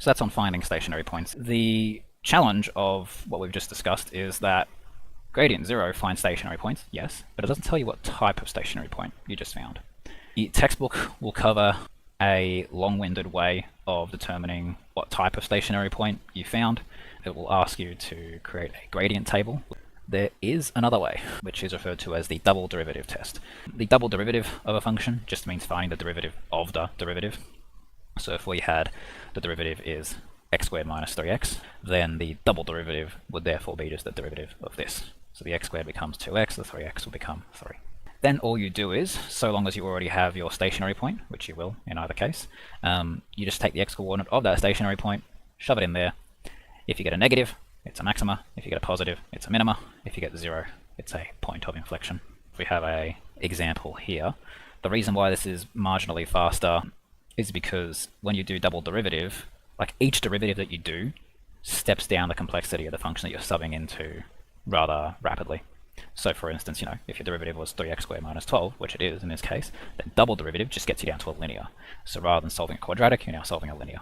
So that's on finding stationary points. The challenge of what we've just discussed is that gradient 0 finds stationary points, yes, but it doesn't tell you what type of stationary point you just found. The textbook will cover a long-winded way of determining what type of stationary point you found. It will ask you to create a gradient table. There is another way, which is referred to as the double derivative test. The double derivative of a function just means finding the derivative of the derivative. So if we had the derivative is x squared minus 3x, then the double derivative would therefore be just the derivative of this. So the x squared becomes 2x, the 3x will become 3. Then all you do is, so long as you already have your stationary point, which you will in either case, you just take the x-coordinate of that stationary point, shove it in there. If you get a negative, it's a maxima. If you get a positive, it's a minima. If you get 0, it's a point of inflection. If we have an example here, the reason why this is marginally faster is because when you do double derivative, like each derivative that you do steps down the complexity of the function that you're subbing into rather rapidly. So for instance, if your derivative was 3x squared minus 12, which it is in this case, then double derivative just gets you down to a linear. So rather than solving a quadratic, you're now solving a linear.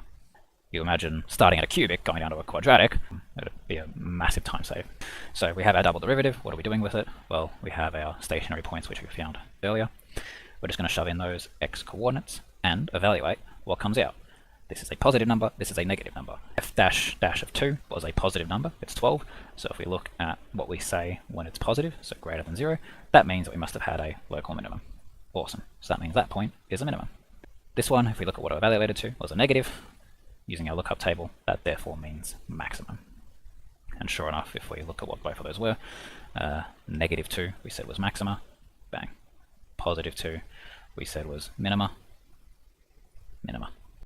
You imagine starting at a cubic, going down to a quadratic, it would be a massive time save. So we have our double derivative. What are we doing with it? Well, we have our stationary points, which we found earlier. We're just going to shove in those x coordinates and evaluate what comes out. This is a positive number, this is a negative number. F dash dash of 2 was a positive number, it's 12. So if we look at what we say when it's positive, so greater than 0, that means that we must have had a local minimum. Awesome. So that means that point is a minimum. This one, if we look at what it evaluated to, was a negative. Using our lookup table, that therefore means maximum. And sure enough, if we look at what both of those were, negative 2 we said was maxima, bang. Positive 2 we said was minima, minima.